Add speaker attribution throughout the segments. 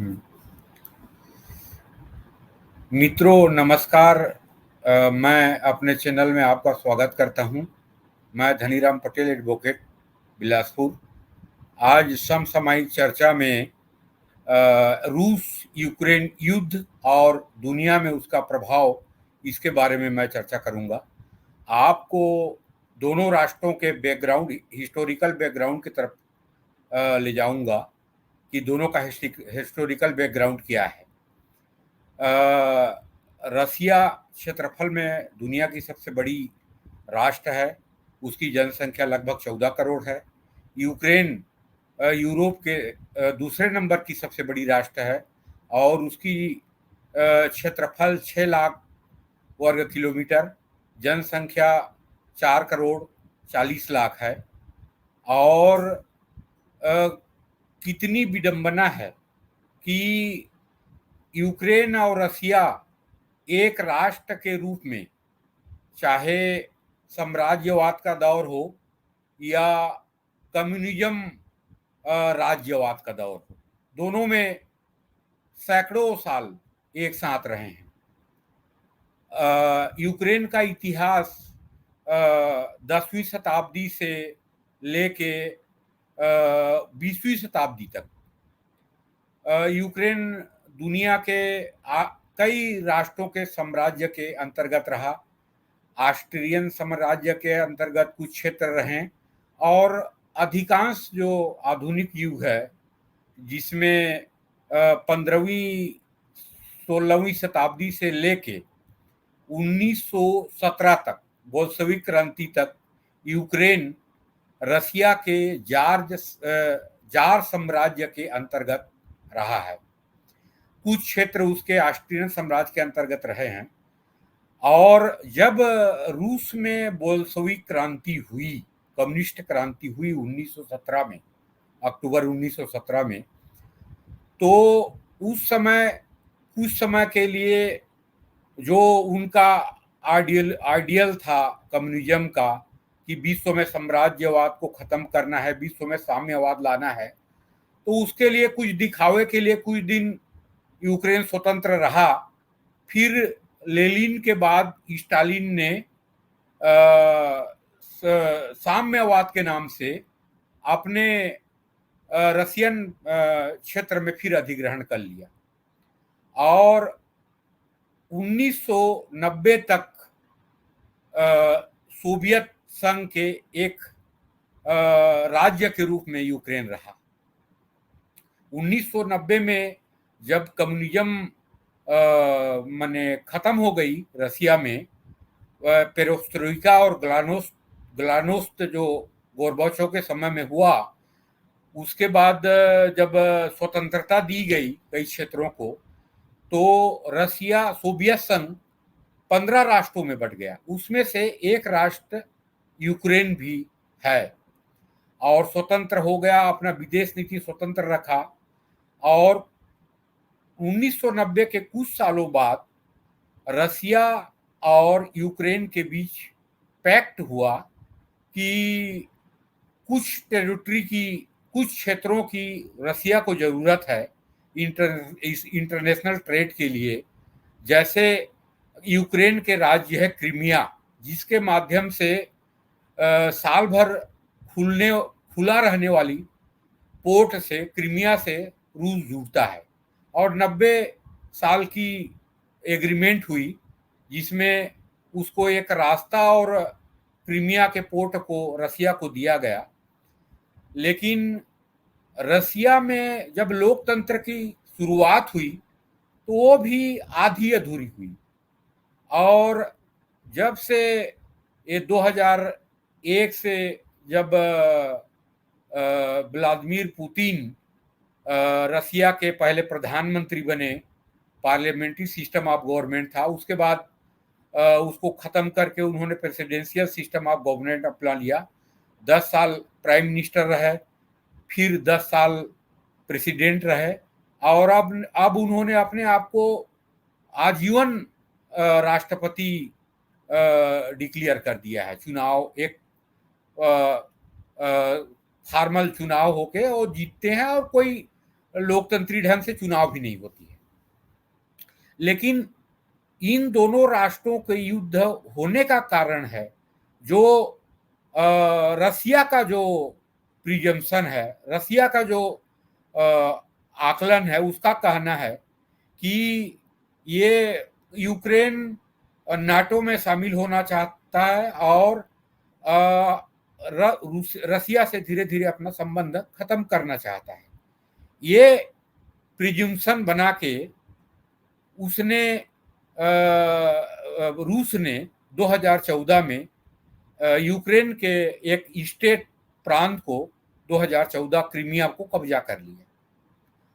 Speaker 1: हम्म। मित्रों नमस्कार। मैं अपने चैनल में आपका स्वागत करता हूं। मैं धनीराम पटेल एडवोकेट बिलासपुर। आज समसामयिक चर्चा में रूस यूक्रेन युद्ध और दुनिया में उसका प्रभाव, इसके बारे में मैं चर्चा करूंगा। आपको दोनों राष्ट्रों के बैकग्राउंड, हिस्टोरिकल बैकग्राउंड की तरफ ले जाऊंगा कि दोनों का हिस्टोरिकल बैकग्राउंड क्या है। रसिया क्षेत्रफल में दुनिया की सबसे बड़ी राष्ट्र है। उसकी जनसंख्या लगभग 14 करोड़ है। यूक्रेन यूरोप के दूसरे नंबर की सबसे बड़ी राष्ट्र है और उसकी क्षेत्रफल 6 लाख वर्ग किलोमीटर, जनसंख्या 4 करोड़ 40 लाख है। और कितनी विडंबना है कि यूक्रेन और रसिया एक राष्ट्र के रूप में, चाहे साम्राज्यवाद का दौर हो या कम्युनिज्म राज्यवाद का दौर हो, दोनों में सैकड़ों साल एक साथ रहे हैं। यूक्रेन का इतिहास 10वीं शताब्दी से लेके 20वीं शताब्दी तक यूक्रेन दुनिया के कई राष्ट्रों के साम्राज्य के अंतर्गत रहा। ऑस्ट्रियन साम्राज्य के अंतर्गत कुछ क्षेत्र रहे और अधिकांश जो आधुनिक युग है, जिसमें 15वीं 16वीं शताब्दी से लेके 1917 तक, बोल्शेविक क्रांति तक, यूक्रेन रसिया के जार साम्राज्य के अंतर्गत रहा है। कुछ क्षेत्र उसके ऑस्ट्रियन साम्राज्य के अंतर्गत रहे हैं। और जब रूस में बोल्शेविक क्रांति हुई, कम्युनिस्ट क्रांति हुई 1917 में, अक्टूबर 1917 में, तो उस समय कुछ समय के लिए जो उनका आइडियल था कम्युनिज्म का, कि विश्व में साम्राज्यवाद को खत्म करना है, विश्व में साम्यवाद लाना है, तो उसके लिए कुछ दिखावे के लिए कुछ दिन यूक्रेन स्वतंत्र रहा। फिर लेनिन के बाद स्टालिन ने साम्यवाद के नाम से अपने रसियन क्षेत्र में फिर अधिग्रहण कर लिया और 1990 तक सोवियत संघ के एक राज्य के रूप में यूक्रेन रहा। 1990 में जब कम्युनिज्म माने खत्म हो गई रसिया में, पेरोस्त्रोइका और ग्लानोस्त जो गोर्बाचोव के समय में हुआ, उसके बाद जब स्वतंत्रता दी गई कई क्षेत्रों को, तो रसिया, सोवियत संघ 15 राष्ट्रों में बंट गया। उसमें से एक राष्ट्र यूक्रेन भी है और स्वतंत्र हो गया, अपना विदेश नीति स्वतंत्र रखा। और 1990 के कुछ सालों बाद रसिया और यूक्रेन के बीच पैक्ट हुआ कि कुछ टेरिटरी की, कुछ क्षेत्रों की रसिया को जरूरत है इंटरनेशनल ट्रेड के लिए। जैसे यूक्रेन के राज्य है क्रीमिया, जिसके माध्यम से साल भर खुला रहने वाली पोर्ट से, क्रीमिया से रूस जुड़ता है। और 90 साल की एग्रीमेंट हुई जिसमें उसको एक रास्ता और क्रीमिया के पोर्ट को रसिया को दिया गया। लेकिन रसिया में जब लोकतंत्र की शुरुआत हुई तो वो भी आधी अधूरी हुई। और जब से ये 2001 से जब व्लादिमीर पुतिन रसिया के पहले प्रधानमंत्री बने, पार्लियामेंट्री सिस्टम ऑफ गवर्नमेंट था, उसके बाद उसको खत्म करके उन्होंने प्रेसिडेंशियल सिस्टम ऑफ गवर्नमेंट अपना लिया। 10 साल प्राइम मिनिस्टर रहे, फिर 10 साल प्रेसिडेंट रहे और अब उन्होंने अपने आप को आजीवन राष्ट्रपति डिक्लेयर कर दिया है। चुनाव एक फॉर्मल चुनाव होके वो जीतते हैं और कोई लोकतंत्री ढंग से चुनाव भी नहीं होती है। लेकिन इन दोनों राष्ट्रों के युद्ध होने का कारण है जो रसिया का जो प्रिजम्पशन है, रसिया का जो आकलन है, उसका कहना है कि ये यूक्रेन नाटो में शामिल होना चाहता है और रसिया से धीरे धीरे अपना संबंध खत्म करना चाहता है। ये प्रिजम्पशन बना के उसने रूस ने 2014 में यूक्रेन के एक स्टेट प्रांत को 2014 क्रीमिया को कब्जा कर लिया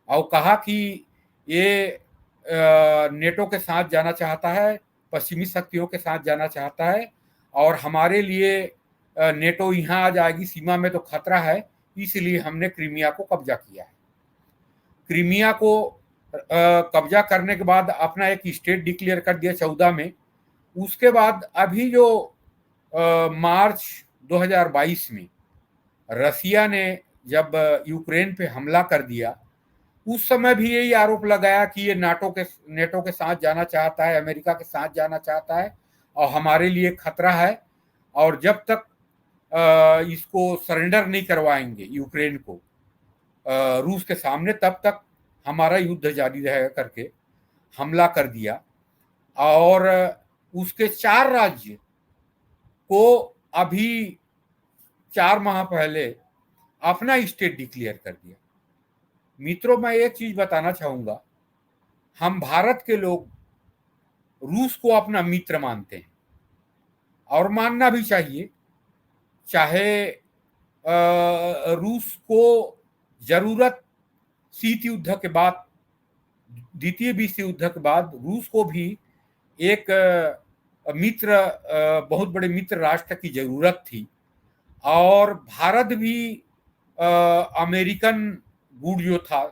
Speaker 1: और कहा कि ये नेटो के साथ जाना चाहता है, पश्चिमी शक्तियों के साथ जाना चाहता है और हमारे लिए नेटो यहाँ आ जाएगी, सीमा में तो खतरा है, इसलिए हमने क्रीमिया को कब्जा किया है। क्रीमिया को कब्जा करने के बाद अपना एक स्टेट डिक्लेयर कर दिया 14 में। उसके बाद अभी जो मार्च 2022 में रसिया ने जब यूक्रेन पे हमला कर दिया, उस समय भी यही आरोप लगाया कि ये नेटो के साथ जाना चाहता है, अमेरिका के साथ जाना चाहता है और हमारे लिए खतरा है और जब तक इसको सरेंडर नहीं करवाएंगे यूक्रेन को रूस के सामने, तब तक हमारा युद्ध जारी रहेगा करके हमला कर दिया। और उसके 4 राज्य को अभी 4 माह पहले अपना स्टेट डिक्लेयर कर दिया। मित्रों, मैं एक चीज बताना चाहूंगा, हम भारत के लोग रूस को अपना मित्र मानते हैं और मानना भी चाहिए। चाहे रूस को जरूरत शीत युद्ध के बाद, द्वितीय विश्व युद्ध के बाद रूस को भी एक मित्र, बहुत बड़े मित्र राष्ट्र की जरूरत थी और भारत भी अमेरिकन गुड जो था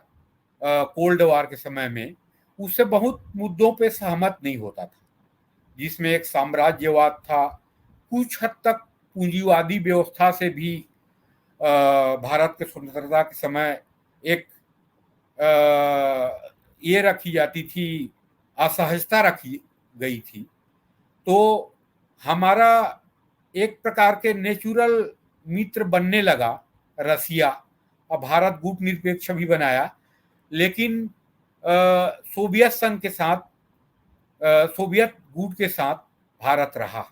Speaker 1: कोल्ड वार के समय में, उससे बहुत मुद्दों पे सहमत नहीं होता था, जिसमें एक साम्राज्यवाद था, कुछ हद तक पूंजीवादी व्यवस्था से भी भारत के स्वतंत्रता के समय एक ये रखी जाती थी, असहजता रखी गई थी। तो हमारा एक प्रकार के नेचुरल मित्र बनने लगा रसिया और भारत गुटनिरपेक्ष भी बनाया, लेकिन सोवियत संघ के साथ, सोवियत गुट के साथ भारत रहा।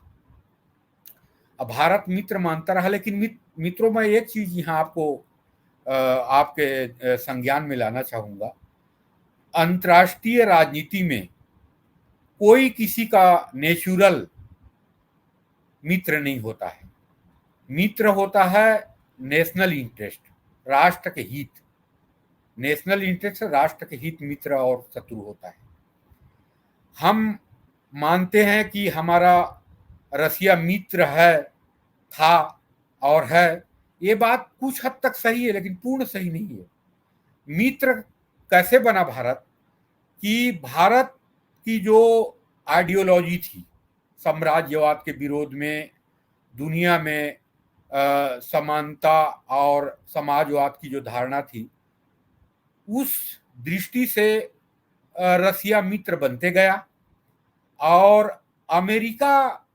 Speaker 1: अब भारत मित्र मानता रहा, लेकिन मित्रों, मैं एक चीज यहाँ आपको आपके संज्ञान में लाना चाहूंगा। अंतर्राष्ट्रीय राजनीति में कोई किसी का नेचुरल मित्र नहीं होता है। मित्र होता है नेशनल इंटरेस्ट, राष्ट्र के हित। नेशनल इंटरेस्ट, राष्ट्र के हित मित्र और शत्रु होता है। हम मानते हैं कि हमारा रसिया मित्र है, था और है। ये बात कुछ हद तक सही है, लेकिन पूर्ण सही नहीं है। मित्र कैसे बना भारत, कि भारत की जो आइडियोलॉजी थी साम्राज्यवाद के विरोध में, दुनिया में समानता और समाजवाद की जो धारणा थी, उस दृष्टि से रसिया मित्र बनते गया और अमेरिका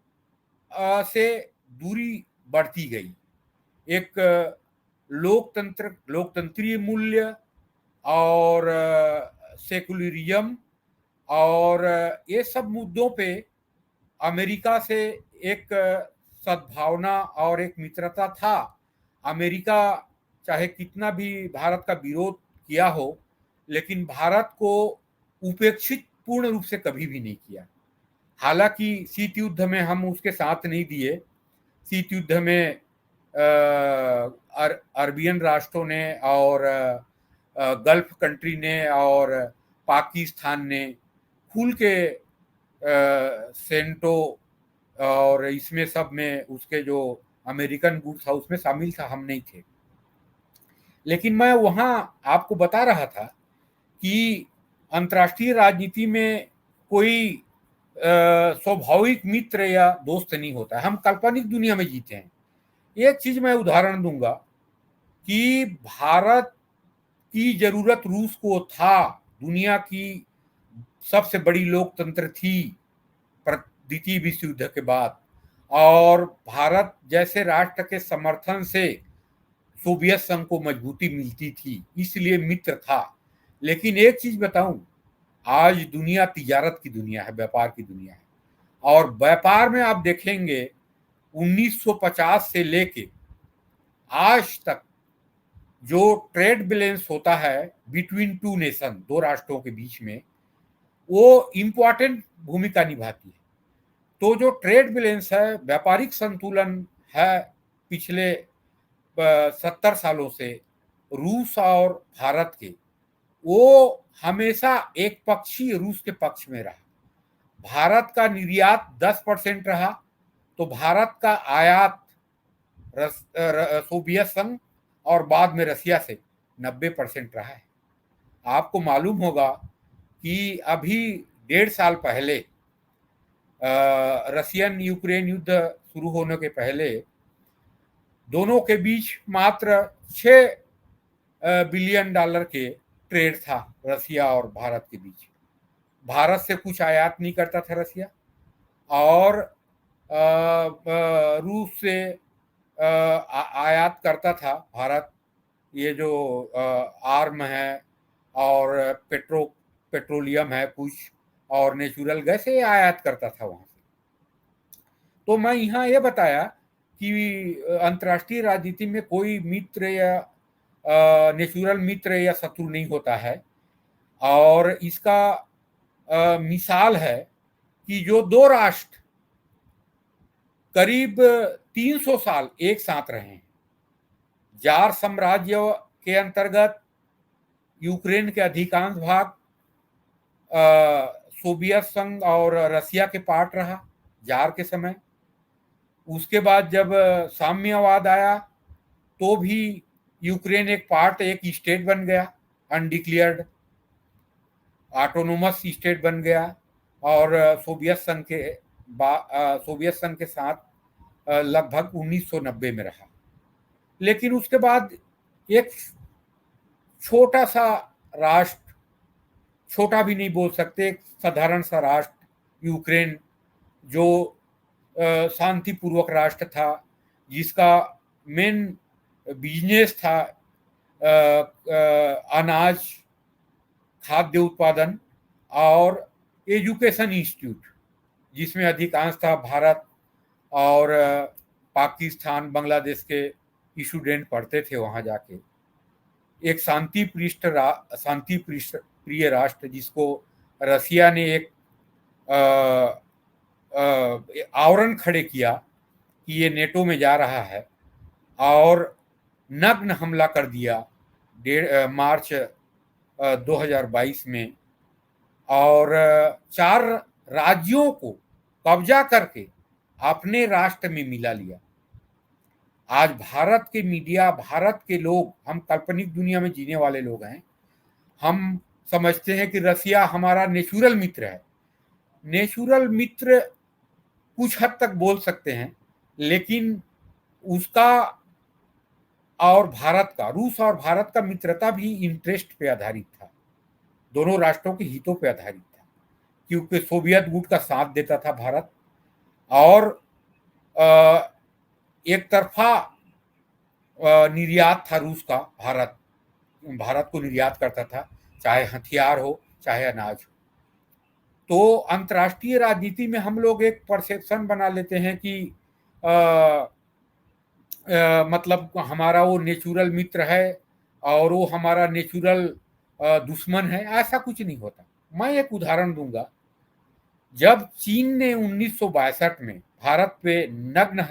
Speaker 1: से दूरी बढ़ती गई। एक लोकतंत्रीय मूल्य और सेकुलरिज्म और ये सब मुद्दों पे अमेरिका से एक सद्भावना और एक मित्रता था। अमेरिका चाहे कितना भी भारत का विरोध किया हो, लेकिन भारत को उपेक्षित पूर्ण रूप से कभी भी नहीं किया। हालांकि शीत युद्ध में हम उसके साथ नहीं दिए। शीत युद्ध में अरबियन राष्ट्रों ने और गल्फ कंट्री ने और पाकिस्तान ने खुल के सेंटो और इसमें सब में उसके जो अमेरिकन गुड था उसमें शामिल था, हम नहीं थे। लेकिन मैं वहां आपको बता रहा था कि अंतर्राष्ट्रीय राजनीति में कोई स्वाभाविक मित्र या दोस्त नहीं होता है, हम काल्पनिक दुनिया में जीते हैं। एक चीज मैं उदाहरण दूंगा कि भारत की जरूरत रूस को था। दुनिया की सबसे बड़ी लोकतंत्र थी द्वितीय विश्व युद्ध के बाद, और भारत जैसे राष्ट्र के समर्थन से सोवियत संघ को मजबूती मिलती थी, इसलिए मित्र था। लेकिन एक चीज बताऊं, आज दुनिया तिजारत की दुनिया है, व्यापार की दुनिया है, और व्यापार में आप देखेंगे 1950 से लेके आज तक जो ट्रेड बैलेंस होता है बिटवीन टू नेशन, दो राष्ट्रों के बीच में, वो इंपॉर्टेंट भूमिका निभाती है। तो जो ट्रेड बैलेंस है, व्यापारिक संतुलन है, पिछले 70 सालों से रूस और भारत के, वो हमेशा एक पक्षी रूस के पक्ष में रहा। भारत का निर्यात 10% रहा, तो भारत का आयात सोवियत संघ और बाद में रसिया से 90% रहा है। आपको मालूम होगा कि अभी 1.5 साल पहले रसियन यूक्रेन युद्ध शुरू होने के पहले दोनों के बीच मात्र 6 बिलियन डॉलर के ट्रेड था रसिया और भारत के बीच। भारत से कुछ आयात नहीं करता था रसिया, और रूस से आयात करता था भारत। ये जो आर्म है और पेट्रोलियम है कुछ, और नेचुरल गैस, ये आयात करता था वहां से। तो मैं यहाँ ये बताया कि अंतर्राष्ट्रीय राजनीति में कोई मित्र या नेचुरल मित्र या शत्रु नहीं होता है, और इसका मिसाल है कि जो दो राष्ट्र करीब 300 साल एक साथ रहे हैं, जार साम्राज्य के अंतर्गत यूक्रेन के अधिकांश भाग सोवियत संघ और रसिया के पार्ट रहा जार के समय। उसके बाद जब साम्यवाद आया तो भी यूक्रेन एक पार्ट, एक स्टेट बन गया, अनडिक्लेयर्ड ऑटोनोमस स्टेट बन गया, और सोवियत संघ के साथ लगभग 1990 में रहा। लेकिन उसके बाद एक छोटा सा राष्ट्र, छोटा भी नहीं बोल सकते, एक साधारण सा राष्ट्र यूक्रेन, जो शांतिपूर्वक राष्ट्र था, जिसका मेन बिजनेस था अनाज, खाद्य उत्पादन और एजुकेशन इंस्टीट्यूट, जिसमें अधिकांश था भारत और पाकिस्तान, बांग्लादेश के स्टूडेंट पढ़ते थे वहां जाके। एक शांति प्रिय राष्ट्र, जिसको रसिया ने एक आवरण खड़े किया कि ये नेटो में जा रहा है, और नग्न हमला कर दिया मार्च 2022 में, और 4 राज्यों को कब्जा करके अपने राष्ट्र में मिला लिया। आज भारत के मीडिया, भारत के लोग, हम काल्पनिक दुनिया में जीने वाले लोग हैं, हम समझते हैं कि रसिया हमारा नेचुरल मित्र है। नेचुरल मित्र कुछ हद तक बोल सकते हैं, लेकिन उसका और भारत का, रूस और भारत का मित्रता भी इंटरेस्ट पे आधारित था, दोनों राष्ट्रों के हितों पे आधारित था, क्योंकि सोवियत गुट का साथ देता था भारत, और एक तरफा निर्यात था रूस का, भारत को निर्यात करता था, चाहे हथियार हो चाहे अनाज हो। तो अंतर्राष्ट्रीय राजनीति में हम लोग एक परसेप्शन बना लेते हैं कि मतलब हमारा वो नेचुरल मित्र है और वो हमारा नेचुरल दुश्मन है। ऐसा कुछ नहीं होता। मैं एक उदाहरण दूंगा। जब चीन ने 1962 में भारत पे नग्न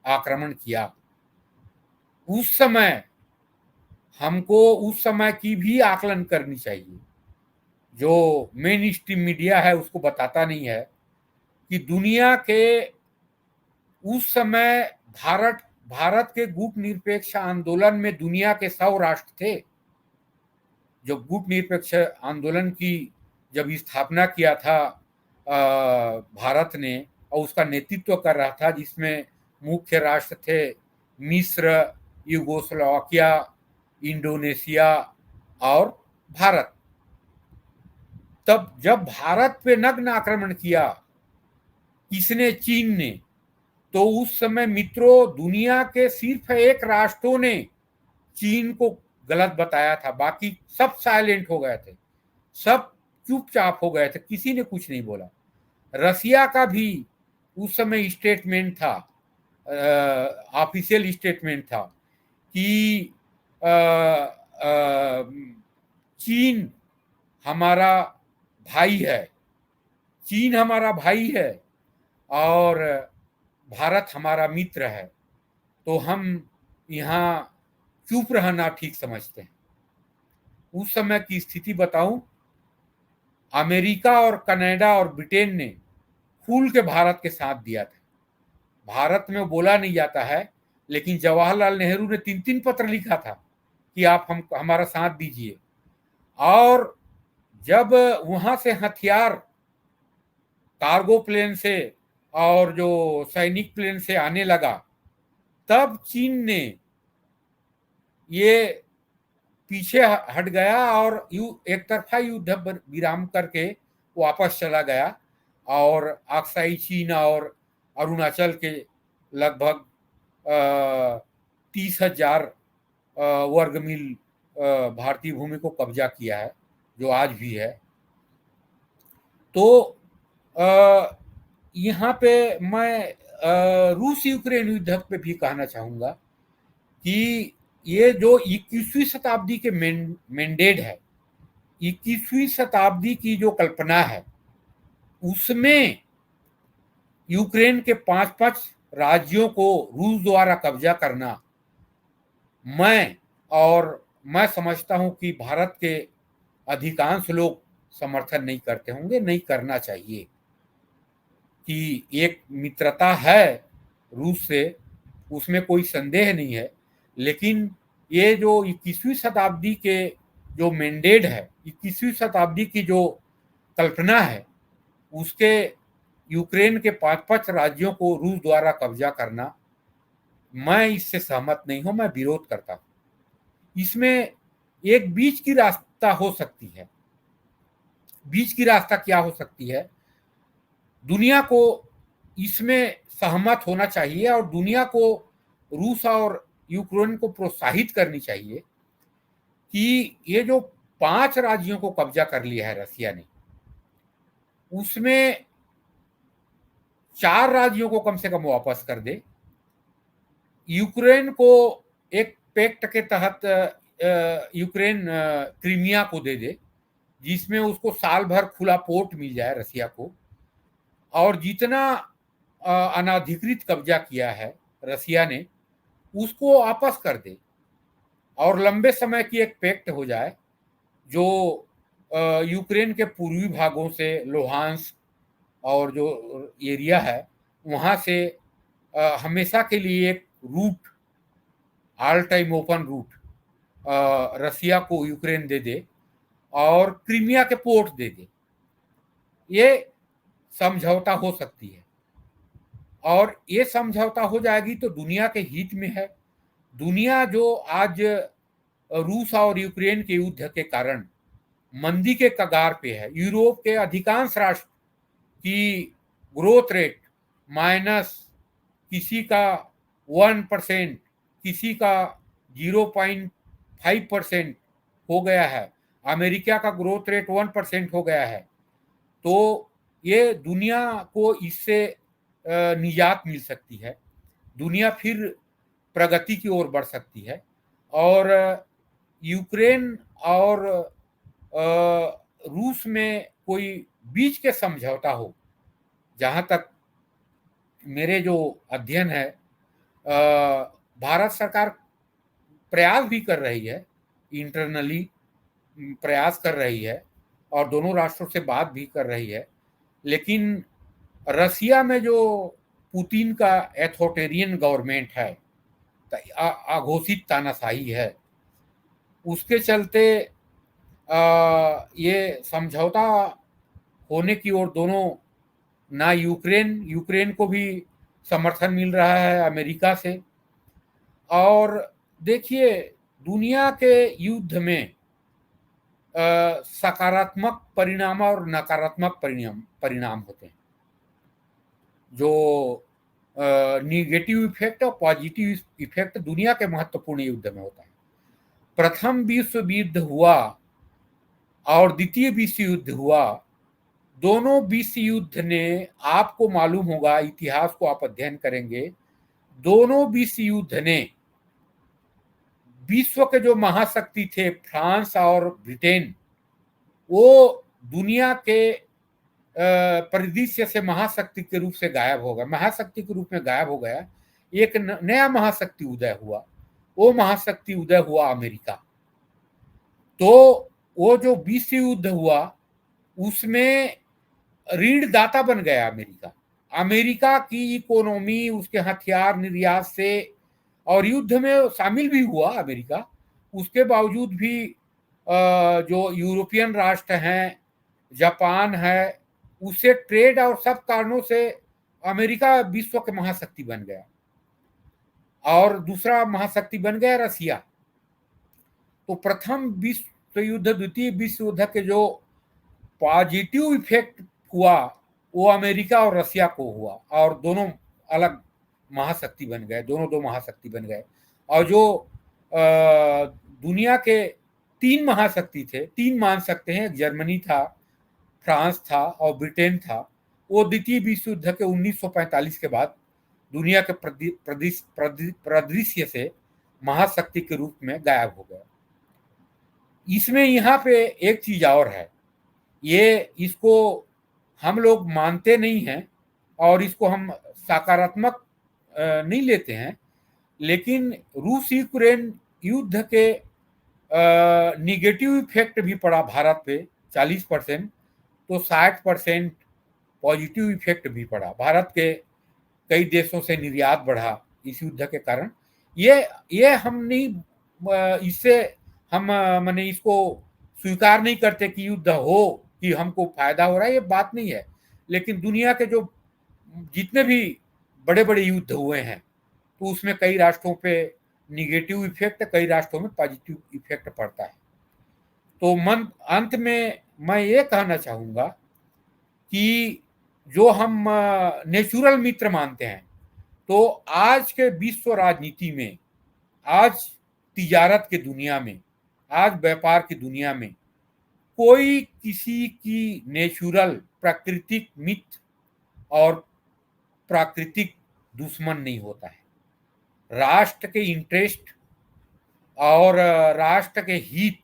Speaker 1: आक्रमण किया, उस समय हमको उस समय की भी आकलन करनी चाहिए। जो मेन स्ट्रीम मीडिया है उसको बताता नहीं है कि दुनिया के उस समय भारत के गुट निरपेक्ष आंदोलन में दुनिया के 100 राष्ट्र थे। जो गुट निरपेक्ष आंदोलन की जब स्थापना किया था भारत ने, और उसका नेतृत्व कर रहा था, जिसमें मुख्य राष्ट्र थे मिस्र, यूगोस्लाविया, इंडोनेशिया और भारत। तब जब भारत पे नग्न आक्रमण किया किसने? चीन ने। तो उस समय मित्रों, दुनिया के सिर्फ एक राष्ट्रों ने चीन को गलत बताया था, बाकी सब साइलेंट हो गए थे, सब चुपचाप हो गए थे, किसी ने कुछ नहीं बोला। रसिया का भी उस समय स्टेटमेंट था, ऑफिशियल स्टेटमेंट था कि चीन हमारा भाई है, चीन हमारा भाई है और भारत हमारा मित्र है, तो हम यहाँ चुप रहना ठीक समझते हैं। उस समय की स्थिति बताऊं, अमेरिका और कनाडा और ब्रिटेन ने खुल के भारत के साथ दिया था। भारत में बोला नहीं जाता है, लेकिन जवाहरलाल नेहरू ने 3-3 पत्र लिखा था कि आप हमारा साथ दीजिए। और जब वहां से हथियार कार्गो प्लेन से और जो सैनिक प्लेन से आने लगा, तब चीन ने ये पीछे हट गया और एक तरफा युद्ध विराम करके वापस चला गया और अक्साई चीन और अरुणाचल के लगभग 30,000 वर्ग मील भारतीय भूमि को कब्जा किया है, जो आज भी है। तो यहाँ पे मैं रूस यूक्रेन युद्ध पे भी कहना चाहूंगा कि ये जो 21वीं शताब्दी के मैंडेट है, 21वीं शताब्दी की जो कल्पना है, उसमें यूक्रेन के 5-5 राज्यों को रूस द्वारा कब्जा करना, मैं समझता हूं कि भारत के अधिकांश लोग समर्थन नहीं करते होंगे, नहीं करना चाहिए। कि एक मित्रता है रूस से, उसमें कोई संदेह नहीं है, लेकिन ये जो 21वीं शताब्दी के जो मैंडेट है, 21वीं शताब्दी की जो कल्पना है, उसके यूक्रेन के 5-5 राज्यों को रूस द्वारा कब्जा करना, मैं इससे सहमत नहीं हूं, मैं विरोध करता हूं। इसमें एक बीच की रास्ता हो सकती है। बीच की रास्ता क्या हो सकती है? दुनिया को इसमें सहमत होना चाहिए और दुनिया को रूस और यूक्रेन को प्रोत्साहित करनी चाहिए कि ये जो 5 राज्यों को कब्जा कर लिया है रसिया ने, उसमें 4 राज्यों को कम से कम वापस कर दे। यूक्रेन को एक पैक्ट के तहत यूक्रेन क्रीमिया को दे दे, जिसमें उसको साल भर खुला पोर्ट मिल जाए रसिया को, और जितना अनाधिकृत कब्जा किया है रसिया ने, उसको वापस कर दे और लंबे समय की एक पैक्ट हो जाए जो यूक्रेन के पूर्वी भागों से लुहांस्क और जो एरिया है वहां से हमेशा के लिए एक route, all time open route Russia को यूक्रेन दे दे और क्रीमिया के पोर्ट दे दे। ये समझौता हो सकती है और ये समझौता हो जाएगी तो दुनिया के हित में है। दुनिया जो आज रूस और यूक्रेन के युद्ध के कारण मंदी के कगार पे है, यूरोप के अधिकांश राष्ट्र की ग्रोथ रेट माइनस, किसी का 1%, किसी का 0.5% हो गया है, अमेरिका का ग्रोथ रेट 1% हो गया है। तो ये दुनिया को इससे निजात मिल सकती है, दुनिया फिर प्रगति की ओर बढ़ सकती है। और यूक्रेन और रूस में कोई बीच के समझौता हो, जहां तक मेरे जो अध्ययन है, भारत सरकार प्रयास भी कर रही है, इंटरनली प्रयास कर रही है और दोनों राष्ट्रों से बात भी कर रही है, लेकिन रसिया में जो पुतिन का एथॉरिटेरियन गवर्नमेंट है, अघोषित तानाशाही है, उसके चलते ये समझौता होने की ओर दोनों, ना यूक्रेन को भी समर्थन मिल रहा है अमेरिका से। और देखिए, दुनिया के युद्ध में सकारात्मक परिणाम और नकारात्मक परिणाम होते हैं। जो निगेटिव इफेक्ट और पॉजिटिव इफेक्ट दुनिया के महत्वपूर्ण युद्ध में होता है। प्रथम विश्व युद्ध हुआ और द्वितीय विश्व युद्ध हुआ। दोनों विश्व युद्ध ने, आपको मालूम होगा, इतिहास को आप अध्ययन करेंगे, दोनों विश्व युद्ध ने विश्व के जो महाशक्ति थे फ्रांस और ब्रिटेन, वो दुनिया के परिदृश्य से महाशक्ति के रूप से गायब हो गया, महाशक्ति के रूप में गायब हो गया। एक नया महाशक्ति उदय हुआ, वो महाशक्ति उदय हुआ अमेरिका। तो वो जो विश्व युद्ध हुआ उसमें ऋणदाता बन गया अमेरिका। अमेरिका की इकोनॉमी, उसके हथियार निर्यात से, और युद्ध में शामिल भी हुआ अमेरिका, उसके बावजूद भी जो यूरोपियन राष्ट्र हैं, जापान है, उससे ट्रेड और सब कारणों से अमेरिका विश्व के महाशक्ति बन गया। और दूसरा महाशक्ति बन गया रसिया। तो प्रथम विश्व युद्ध, द्वितीय विश्व युद्ध के जो पॉजिटिव इफेक्ट हुआ वो अमेरिका और रसिया को हुआ, और दोनों अलग महाशक्ति बन गए, दोनों दो महाशक्ति बन गए। और जो दुनिया के तीन महाशक्ति थे, तीन मान सकते हैं, जर्मनी था, फ्रांस था और ब्रिटेन था, वो द्वितीय विश्व युद्ध के 1945 के बाद दुनिया के परिदृश्य से महाशक्ति के रूप में गायब हो गया। इसमें यहाँ पे एक चीज और है, ये इसको हम लोग मानते नहीं हैं और इसको हम सकारात्मक नहीं लेते हैं, लेकिन रूस यूक्रेन युद्ध के निगेटिव इफेक्ट भी पड़ा भारत पे 40%, तो 60% पॉजिटिव इफेक्ट भी पड़ा। भारत के कई देशों से निर्यात बढ़ा इस युद्ध के कारण। ये हम नहीं, इससे हम माने इसको स्वीकार नहीं करते कि युद्ध हो कि हमको फायदा हो रहा है, ये बात नहीं है। लेकिन दुनिया के जो जितने भी बड़े बड़े युद्ध हुए हैं तो उसमें कई राष्ट्रों पे निगेटिव इफेक्ट, कई राष्ट्रों में पॉजिटिव इफेक्ट पड़ता है। तो अंत में मैं ये कहना चाहूंगा कि जो हम नेचुरल मित्र मानते हैं, तो आज के विश्व राजनीति में, आज तिजारत की दुनिया में, आज व्यापार की दुनिया में कोई किसी की नेचुरल प्राकृतिक मित्र और प्राकृतिक दुश्मन नहीं होता है। राष्ट्र के इंटरेस्ट और राष्ट्र के हित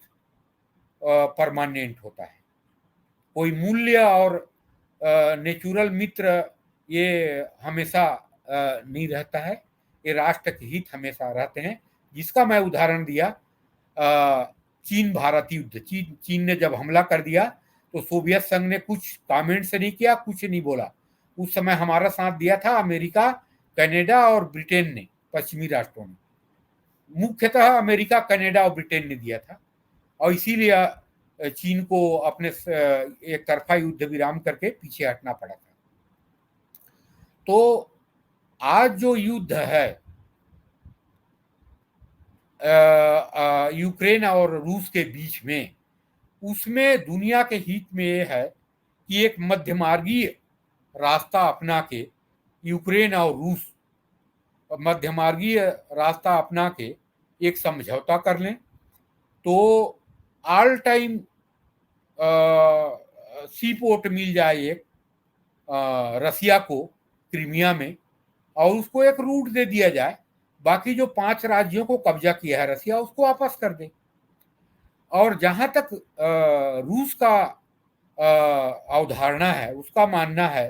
Speaker 1: परमानेंट होता है। कोई मूल्य और नेचुरल मित्र ये हमेशा नहीं रहता है, ये राष्ट्र के हित हमेशा रहते हैं। जिसका मैं उदाहरण दिया, चीन भारत युद्ध, चीन ने जब हमला कर दिया तो सोवियत संघ ने कुछ कमेंट से नहीं किया, कुछ नहीं बोला। उस समय हमारा साथ दिया था अमेरिका, कनाडा और ब्रिटेन ने, पश्चिमी राष्ट्रों ने, मुख्यतः अमेरिका, कनाडा और ब्रिटेन ने दिया था। और इसीलिए चीन को अपने एक तरफा युद्ध विराम करके पीछे हटना पड़ा था। तो आज जो युद्ध है यूक्रेन और रूस के बीच में, उसमें दुनिया के हित में यह है कि एक मध्यमार्गीय रास्ता अपना के, यूक्रेन और रूस मध्यमार्गीय रास्ता अपना के एक समझौता कर लें, तो ऑल टाइम सी पोर्ट मिल जाए एक रसिया को क्रीमिया में, और उसको एक रूट दे दिया जाए, बाकी जो 5 राज्यों को कब्जा किया है रसिया उसको वापस कर दे। और जहां तक रूस का अवधारणा है, उसका मानना है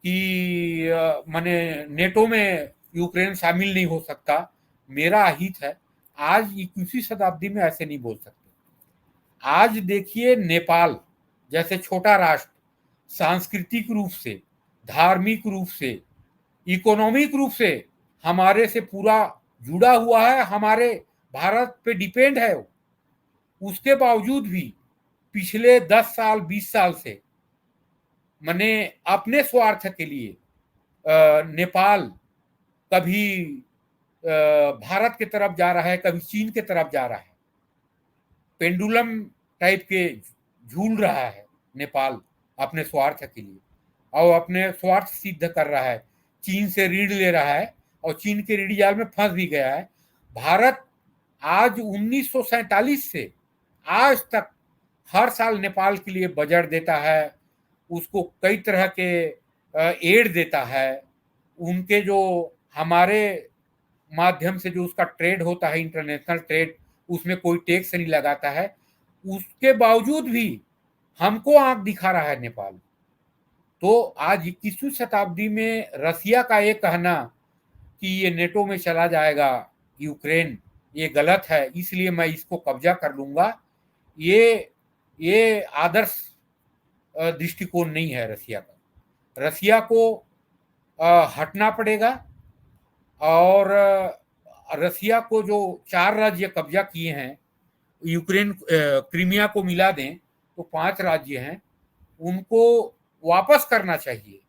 Speaker 1: कि माने नेटो में यूक्रेन शामिल नहीं हो सकता, मेरा हित है। आज 21वीं शताब्दी में ऐसे नहीं बोल सकते। आज देखिए नेपाल जैसे छोटा राष्ट्र, सांस्कृतिक रूप से, धार्मिक रूप से, इकोनॉमिक रूप से हमारे से पूरा जुड़ा हुआ है, हमारे भारत पे डिपेंड है। उसके बावजूद भी पिछले 10 साल 20 साल से मैंने अपने स्वार्थ के लिए नेपाल कभी भारत की तरफ जा रहा है, कभी चीन की तरफ जा रहा है। पेंडुलम टाइप के झूल रहा है नेपाल अपने स्वार्थ के लिए, और अपने स्वार्थ सिद्ध कर रहा है। चीन से ऋण ले रहा है और चीन के ऋण जाल में फंस भी गया है। भारत आज 1947 से आज तक हर साल नेपाल के लिए बजट देता है, उसको कई तरह के एड देता है। उनके जो हमारे माध्यम से जो उसका ट्रेड होता है, इंटरनेशनल ट्रेड, उसमें कोई टैक्स नहीं लगाता है। उसके बावजूद भी हमको आंख दिखा रहा है नेपाल। तो आज 21वीं शताब्दी में रसिया का ये कहना कि ये नेटो में चला जाएगा यूक्रेन, ये गलत है, इसलिए मैं इसको कब्जा कर लूंगा, ये आदर्श दृष्टिकोण नहीं है रसिया का। रसिया को हटना पड़ेगा, और रसिया को जो 4 राज्य कब्जा किए हैं, यूक्रेन क्रीमिया को मिला दें तो 5 राज्य हैं, उनको वापस करना चाहिए।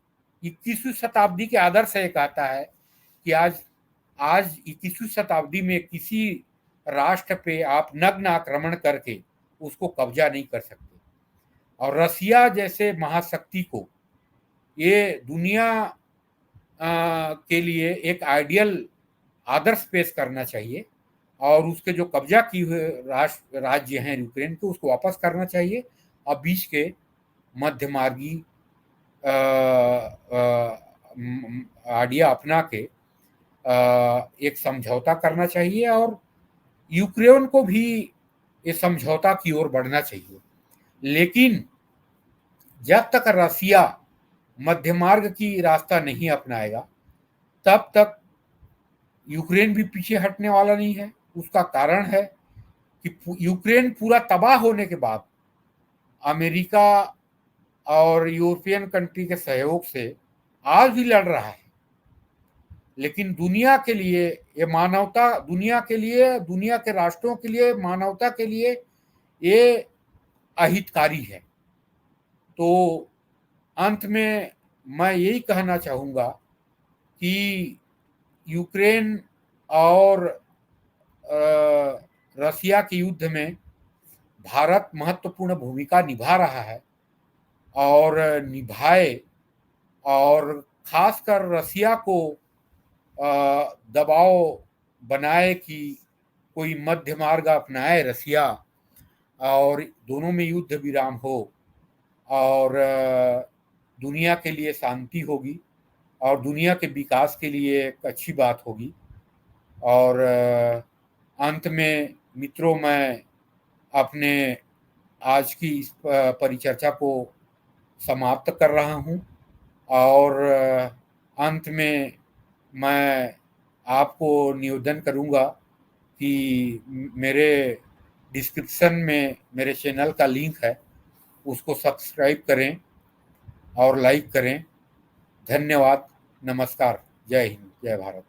Speaker 1: 21वीं शताब्दी के आदर्श ये कहता है कि आज 21वीं शताब्दी में किसी राष्ट्र पे आप नग्न आक्रमण करके उसको कब्जा नहीं कर सकते। और रसिया जैसे महाशक्ति को ये दुनिया के लिए एक आइडियल आदर्श पेश करना चाहिए, और उसके जो कब्जा किए हुए राज्य हैं यूक्रेन के, उसको वापस करना चाहिए, और बीच के मध्यमार्गी आइडिया अपना के एक समझौता करना चाहिए, और यूक्रेन को भी इस समझौता की ओर बढ़ना चाहिए। लेकिन जब तक रसिया मध्य मार्ग की रास्ता नहीं अपनाएगा, तब तक यूक्रेन भी पीछे हटने वाला नहीं है। उसका कारण है कि यूक्रेन पूरा तबाह होने के बाद अमेरिका और यूरोपियन कंट्री के सहयोग से आज भी लड़ रहा है। लेकिन दुनिया के लिए ये मानवता, दुनिया के लिए, दुनिया के राष्ट्रों के लिए, मानवता के लिए ये अहितकारी है। तो अंत में मैं यही कहना चाहूँगा कि यूक्रेन और रसिया के युद्ध में भारत महत्वपूर्ण भूमिका निभा रहा है और निभाए, और खासकर रसिया को दबाव बनाए कि कोई मध्य मार्ग अपनाए रसिया, और दोनों में युद्ध विराम हो, और दुनिया के लिए शांति होगी, और दुनिया के विकास के लिए एक अच्छी बात होगी। और अंत में मित्रों, मैं अपने आज की इस परिचर्चा को समाप्त कर रहा हूँ, और अंत में मैं आपको निवेदन करूँगा कि मेरे डिस्क्रिप्शन में मेरे चैनल का लिंक है, उसको सब्सक्राइब करें और लाइक करें। धन्यवाद, नमस्कार, जय हिंद, जय भारत।